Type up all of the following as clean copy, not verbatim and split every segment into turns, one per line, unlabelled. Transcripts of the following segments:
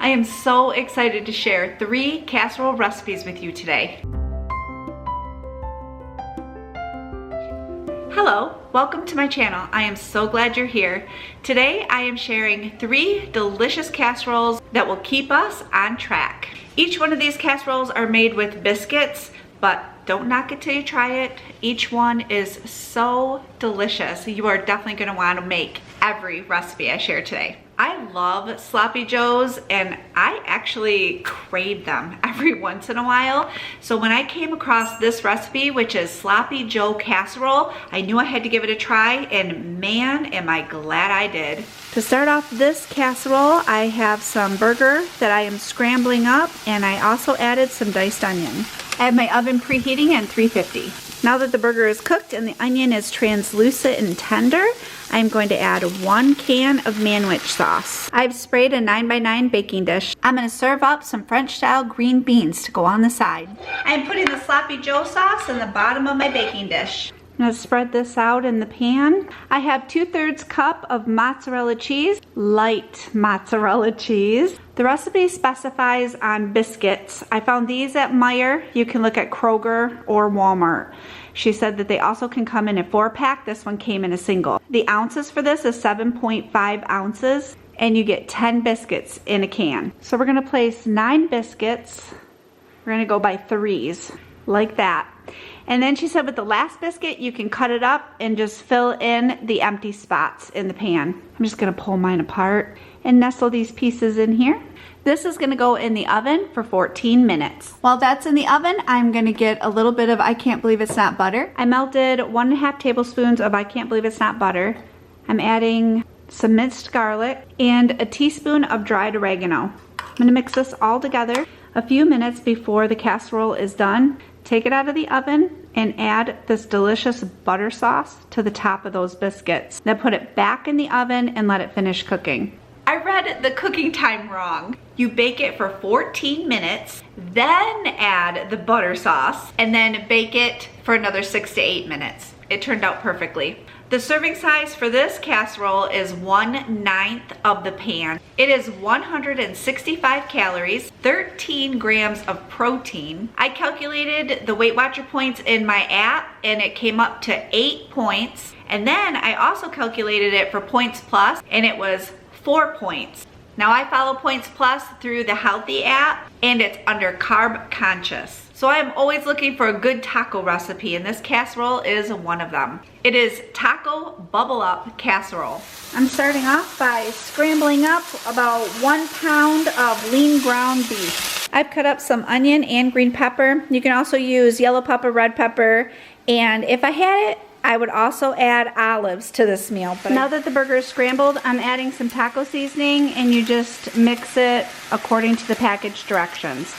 I am so excited to share 3 casserole recipes with you today. Hello, welcome to my channel. I am so glad you're here. Today I am sharing 3 delicious casseroles that will keep us on track. Each one of these casseroles are made with biscuits, but don't knock it till you try it. Each one is so delicious. You are definitely gonna wanna make every recipe I share today. I love sloppy joes and I actually crave them every once in a while. So when I came across this recipe, which is sloppy joe casserole, I knew I had to give it a try, and man, am I glad I did. To start off this casserole, I have some burger that I am scrambling up, and I also added some diced onion. I have my oven preheating at 350. Now that the burger is cooked and the onion is translucent and tender, I'm going to add 1 can of manwich sauce. I've sprayed a 9x9 baking dish. I'm going to serve up some French style green beans to go on the side. I'm putting the sloppy joe sauce in the bottom of my baking dish. I'm going to spread this out in the pan. I have 2/3 cup of mozzarella cheese, light mozzarella cheese. The recipe specifies on biscuits. I found these at Meijer. You can look at Kroger or Walmart. She said that they also can come in a 4-pack. This one came in a single. The ounces for this is 7.5 ounces, and you get 10 biscuits in a can. So we're gonna place 9 biscuits. We're gonna go by 3s, like that. And then she said with the last biscuit, you can cut it up and just fill in the empty spots in the pan. I'm just gonna pull mine apart and nestle these pieces in here. This is gonna go in the oven for 14 minutes. While that's in the oven, I'm gonna get a little bit of I Can't Believe It's Not butter. I melted 1.5 tablespoons of I Can't Believe It's Not butter. I'm adding some minced garlic and a teaspoon of dried oregano. I'm gonna mix this all together. A few minutes before the casserole is done, take it out of the oven and add this delicious butter sauce to the top of those biscuits. Then put it back in the oven and let it finish cooking. I read the cooking time wrong. You bake it for 14 minutes, then add the butter sauce, and then bake it for another 6 to 8 minutes. It turned out perfectly. The serving size for this casserole is 1/9 of the pan. It is 165 calories, 13 grams of protein. I calculated the Weight Watcher points in my app and it came up to 8 points. And then I also calculated it for Points Plus and it was 4 points. Now I follow Points Plus through the Healthy app and it's under Carb Conscious. So I am always looking for a good taco recipe and this casserole is one of them. It is Taco Bubble Up Casserole. I'm starting off by scrambling up about 1 pound of lean ground beef. I've cut up some onion and green pepper. You can also use yellow pepper, red pepper, and if I had it, I would also add olives to this meal. But now that the burger is scrambled, I'm adding some taco seasoning and you just mix it according to the package directions.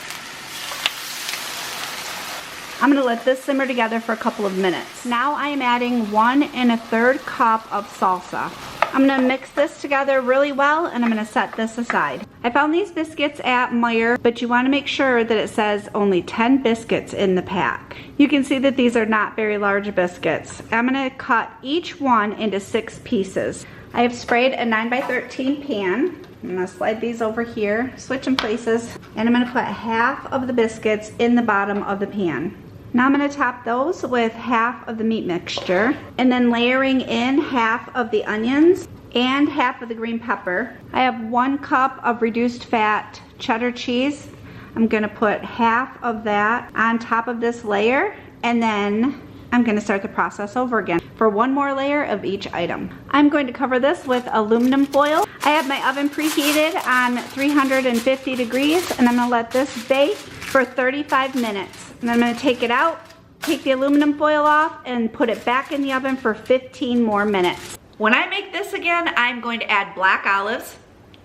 I'm gonna let this simmer together for a couple of minutes. Now I am adding 1 1/3 cup of salsa. I'm gonna mix this together really well and I'm gonna set this aside. I found these biscuits at Meijer, but you wanna make sure that it says only 10 biscuits in the pack. You can see that these are not very large biscuits. I'm gonna cut each one into 6 pieces. I have sprayed a 9x13 pan. I'm gonna slide these over here, switch in places, and I'm gonna put half of the biscuits in the bottom of the pan. Now I'm gonna top those with half of the meat mixture and then layering in half of the onions and half of the green pepper. I have 1 cup of reduced fat cheddar cheese. I'm gonna put half of that on top of this layer and then I'm gonna start the process over again for 1 more layer of each item. I'm going to cover this with aluminum foil. I have my oven preheated on 350 degrees and I'm gonna let this bake for 35 minutes. And then I'm gonna take it out, take the aluminum foil off, and put it back in the oven for 15 more minutes. When I make this again, I'm going to add black olives.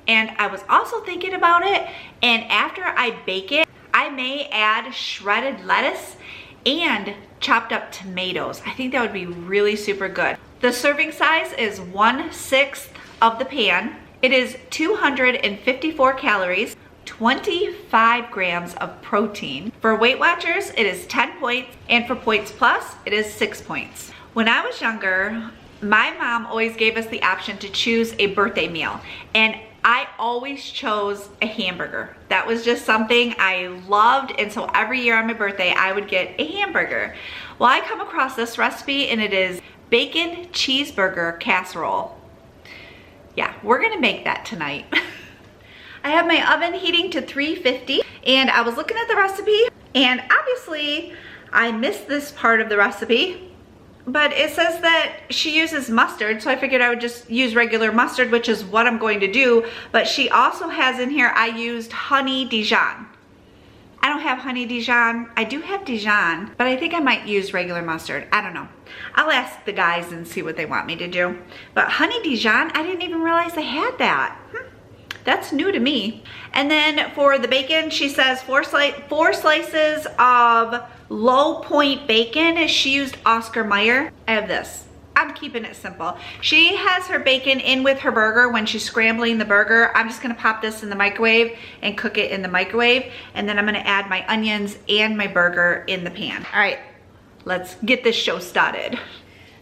And I was also thinking about it, and after I bake it, I may add shredded lettuce and chopped up tomatoes. I think that would be really super good. The serving size is 1/6 of the pan. It is 254 calories, 25 grams of protein. For Weight Watchers, it is 10 points, and for Points Plus, it is 6 points. When I was younger, my mom always gave us the option to choose a birthday meal, and I always chose a hamburger. That was just something I loved, and so every year on my birthday, I would get a hamburger. Well, I come across this recipe, and it is bacon cheeseburger casserole. Yeah, we're gonna make that tonight. I have my oven heating to 350, and I was looking at the recipe, and obviously I missed this part of the recipe, but it says that she uses mustard, so I figured I would just use regular mustard, which is what I'm going to do. But she also has in here, I used honey Dijon. I don't have honey Dijon. I do have Dijon, but I think I might use regular mustard. I don't know. I'll ask the guys and see what they want me to do. But honey Dijon, I didn't even realize they had that. That's new to me. And then for the bacon, she says four slices of low point bacon. She used Oscar Mayer. I have this. I'm keeping it simple. She has her bacon in with her burger when she's scrambling the burger. I'm just gonna pop this in the microwave and cook it in the microwave. And then I'm gonna add my onions and my burger in the pan. All right, let's get this show started.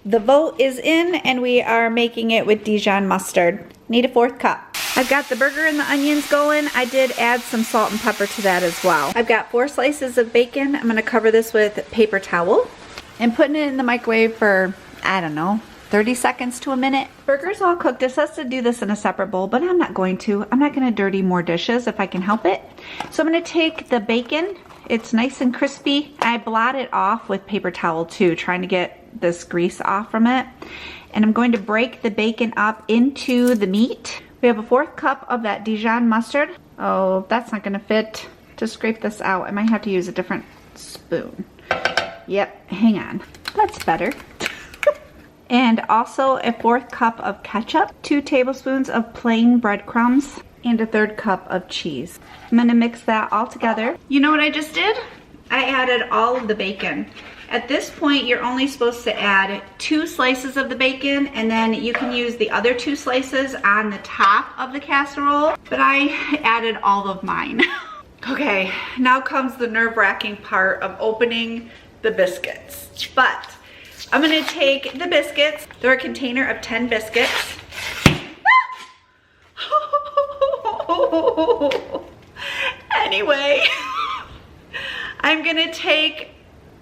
The vote is in, and we are making it with Dijon mustard. Need a 4th cup. I've got the burger and the onions going. I did add some salt and pepper to that as well. I've got 4 slices of bacon. I'm gonna cover this with paper towel and putting it in the microwave for, I don't know, 30 seconds to a minute. Burger's all cooked. It says to do this in a separate bowl, but I'm not going to. I'm not gonna dirty more dishes if I can help it. So I'm gonna take the bacon. It's nice and crispy. I blot it off with paper towel too, trying to get this grease off from it. And I'm going to break the bacon up into the meat. We have a 4th cup of that Dijon mustard. Oh, that's not gonna fit. To scrape this out, I might have to use a different spoon. Yep, hang on. That's better. And also a 4th cup of ketchup, 2 tablespoons of plain breadcrumbs, and a 3rd cup of cheese. I'm gonna mix that all together. You know what I just did? I added all of the bacon. At this point, you're only supposed to add 2 slices of the bacon, and then you can use the other 2 slices on the top of the casserole, but I added all of mine. Okay, now comes the nerve-wracking part of opening the biscuits. But I'm gonna take the biscuits. They're a container of 10 biscuits. Anyway, I'm gonna take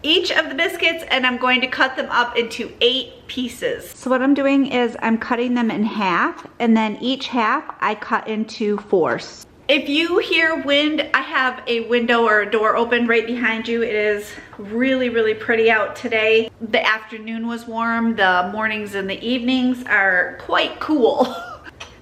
each of the biscuits and I'm going to cut them up into 8 pieces. So what I'm doing is I'm cutting them in half, and then each half I cut into 4s. If you hear wind, I have a window or a door open right behind you. It is really, really pretty out today. The afternoon was warm. The mornings and the evenings are quite cool.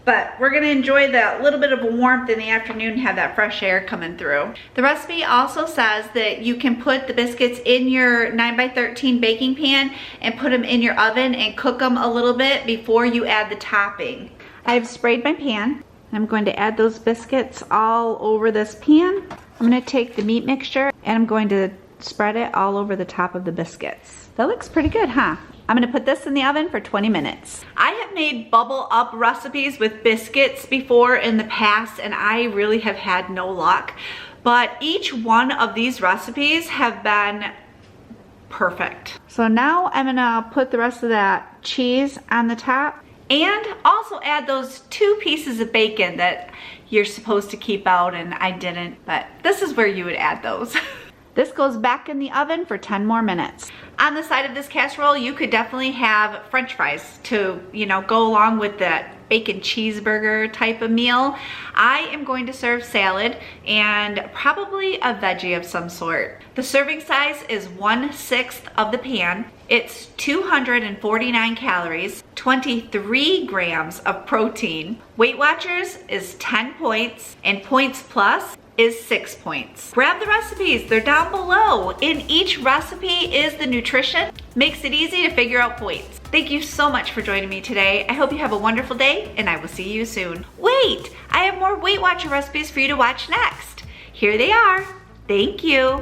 But we're gonna enjoy that little bit of a warmth in the afternoon, have that fresh air coming through. The recipe also says that you can put the biscuits in your 9x13 baking pan and put them in your oven and cook them a little bit before you add the topping. I've sprayed my pan. I'm going to add those biscuits all over this pan. I'm gonna take the meat mixture and I'm going to spread it all over the top of the biscuits. That looks pretty good, huh? I'm gonna put this in the oven for 20 minutes. I have made bubble up recipes with biscuits before in the past, and I really have had no luck. But each one of these recipes have been perfect. So now I'm gonna put the rest of that cheese on the top and also add those 2 pieces of bacon that you're supposed to keep out, and I didn't, but this is where you would add those. This goes back in the oven for 10 more minutes. On the side of this casserole, you could definitely have French fries to, you know, go along with that bacon cheeseburger type of meal. I am going to serve salad and probably a veggie of some sort. The serving size is 1/6 of the pan. It's 249 calories, 23 grams of protein. Weight Watchers is 10 points, and Points Plus is 6 points. Grab the recipes, they're down below. In each recipe is the nutrition. Makes it easy to figure out points. Thank you so much for joining me today. I hope you have a wonderful day, and I will see you soon. Wait, I have more Weight Watcher recipes for you to watch next. Here they are. Thank you.